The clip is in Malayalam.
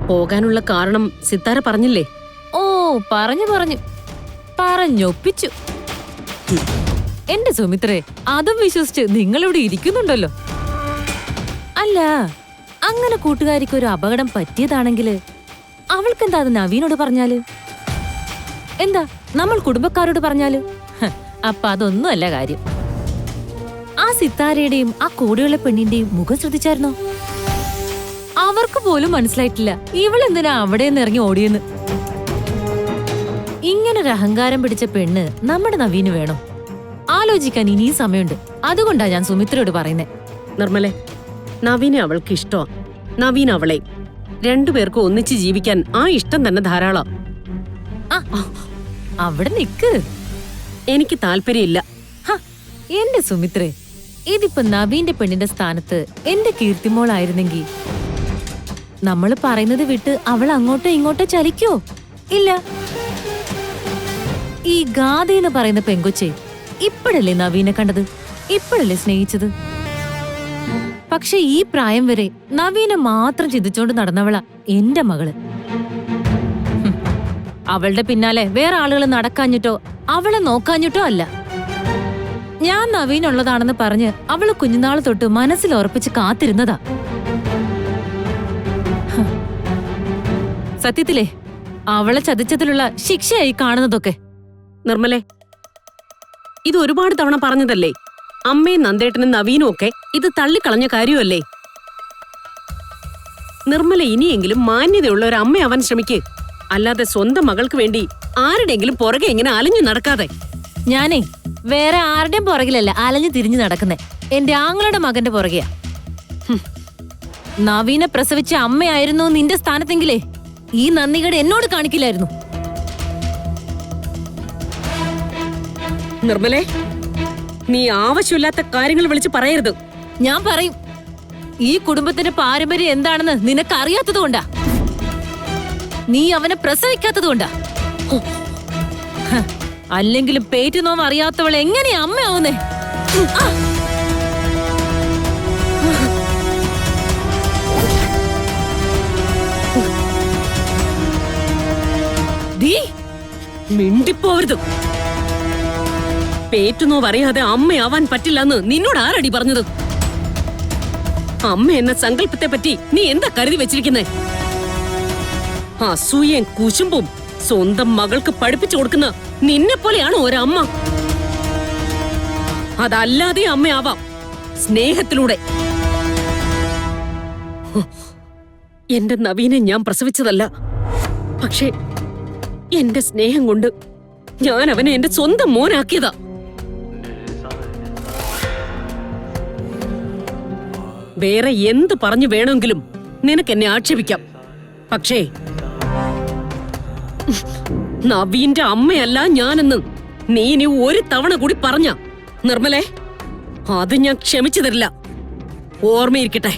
പോകാനുള്ള കാരണം സിത്താര പറഞ്ഞില്ലേ? ഓ പറഞ്ഞൊപ്പിച്ചു. എന്റെ സുമിത്രേ, അതും വിശ്വസിച്ച് നിങ്ങളിവിടെ ഇരിക്കുന്നുണ്ടല്ലോ. അല്ല, അങ്ങനെ കൂട്ടുകാരിക്ക് ഒരു അപകടം പറ്റിയതാണെങ്കില് അവൾക്കെന്താ അത് നവീനോട് പറഞ്ഞാല്? എന്താ നമ്മൾ കുടുംബക്കാരോട് പറഞ്ഞാല്? അപ്പൊ അതൊന്നുമല്ല കാര്യം. ആ സിത്താരയുടെയും ആ കൂടെയുള്ള പെണ്ണിന്റെയും മുഖം ശ്രദ്ധിച്ചായിരുന്നോ? അവർക്ക് പോലും മനസ്സിലായിട്ടില്ല ഇവളെന്തിനാ അവിടെ നിന്ന് ഇറങ്ങി ഓടിയെന്ന്. ഇങ്ങനൊരു അഹങ്കാരം പിടിച്ച പെണ്ണ് നമ്മുടെ നവീന് വേണം. ആലോചിക്കാൻ ഇനിയും സമയമുണ്ട്. അതുകൊണ്ടാ ഞാൻ സുമിത്രയോട് പറയുന്നേ. നിർമ്മലെ, നവീനെ അവൾക്ക് ഇഷ്ടമാ, നവീൻ അവളെ. രണ്ടുപേർക്കും ഒന്നിച്ച് ജീവിക്കാൻ ആ ഇഷ്ടം തന്നെ ധാരാളം. അവിടെ നിക്ക്. എനിക്ക് താല്പര്യമില്ല. എന്റെ സുമിത്രേ, ഇതിപ്പോ നവീന്റെ പെണ്ണിന്റെ സ്ഥാനത്ത് എന്റെ കീർത്തിമോളായിരുന്നെങ്കിൽ നമ്മള് പറയുന്നത് വിട്ട് അവൾ അങ്ങോട്ടോ ഇങ്ങോട്ടോ ചലിക്കോ? ഇല്ല. ഈ ഗാഥയെന്ന് പറയുന്ന പെങ്കൊച്ചെ ഇപ്പോഴല്ലേ നവീനെ കണ്ടത്, ഇപ്പോഴല്ലേ സ്നേഹിച്ചത്. പക്ഷെ ഈ പ്രായം വരെ നവീനെ മാത്രം ചിന്തിച്ചോണ്ട് നടന്നവളാ എന്റെ മകള്. അവളുടെ പിന്നാലെ വേറെ ആളുകൾ നടക്കാഞ്ഞിട്ടോ അവളെ നോക്കാഞ്ഞിട്ടോ അല്ല. ഞാൻ നവീനുള്ളതാണെന്ന് പറഞ്ഞ് അവള് കുഞ്ഞുനാള് തൊട്ട് മനസ്സിൽ ഉറപ്പിച്ച് കാത്തിരുന്നതാ. സത്യത്തിലേ അവളെ ചതിച്ചതിലുള്ള ശിക്ഷയായി കാണുന്നതൊക്കെ. നിർമ്മലെ, ഇത് ഒരുപാട് തവണ പറഞ്ഞതല്ലേ. അമ്മയും നന്ദേട്ടനും നവീനും ഒക്കെ ഇത് തള്ളിക്കളഞ്ഞ കാര്യമല്ലേ. നിർമ്മല ഇനിയെങ്കിലും മാന്യതയുള്ള ഒരു അമ്മയാവാൻ ശ്രമിക്ക്. അല്ലാതെ സ്വന്തം മകൾക്ക് വേണ്ടി ആരുടെയെങ്കിലും പുറകെ ഇങ്ങനെ അലഞ്ഞു നടക്കാതെ. ഞാനേ വേറെ ആരുടെയും പുറകിലല്ല അലഞ്ഞു തിരിഞ്ഞു നടക്കുന്നേ, എന്റെ ആങ്ങളുടെ മകന്റെ പുറകെയാ. നവീനെ പ്രസവിച്ച അമ്മയായിരുന്നു നിന്റെ സ്ഥാനത്തെങ്കിലേ ഈ നന്ദികേട് എന്നോട് കാണിക്കില്ലായിരുന്നു. നിർമ്മലെ, നീ ആവശ്യമില്ലാത്ത കാര്യങ്ങൾ വിളിച്ച് പറയരുത്. ഞാൻ പറയും. ഈ കുടുംബത്തിന്റെ പാരമ്പര്യം എന്താണെന്ന് നിനക്കറിയാത്തതുകൊണ്ടാ. നീ അവനെ പ്രസവിക്കാത്തതുകൊണ്ടാ. അല്ലെങ്കിലും പേറ്റുനോവ് അറിയാത്തവൾ എങ്ങനെയാ അമ്മയാവുന്നേ? മിണ്ടിപ്പോവരുത്. പേറ്റുനോവ് അറിയാതെ അമ്മയാവാൻ പറ്റില്ലെന്ന് നിന്നോട് ആരടി പറഞ്ഞത്? അമ്മ എന്ന സങ്കല്പത്തെ പറ്റി നീ എന്താ കരുതി വെച്ചിരിക്കുന്നേ? അസൂയയും കുശുമ്പും സ്വന്തം മകൾക്ക് പഠിപ്പിച്ചു കൊടുക്കുന്ന നിന്നെ പോലെയാണ് ഒരമ്മ. അതല്ലാതെ അമ്മയാവാം, സ്നേഹത്തിലൂടെ. എന്റെ നവീനെ ഞാൻ പ്രസവിച്ചതല്ല. പക്ഷേ എന്റെ സ്നേഹം കൊണ്ട് ഞാൻ അവനെ എന്റെ സ്വന്തം മോനാക്കിയതാ. വേറെ എന്ത് പറഞ്ഞു വേണമെങ്കിലും നിനക്കെന്നെ ആക്ഷേപിക്കാം. പക്ഷേ നവീന്റെ അമ്മയല്ല ഞാനെന്ന് നീ ഇനി ഒരു തവണ കൂടി പറഞ്ഞ നിർമ്മലേ, അത് ഞാൻ ക്ഷമിച്ചു തരില്ല. ഓർമ്മയിരിക്കട്ടെ.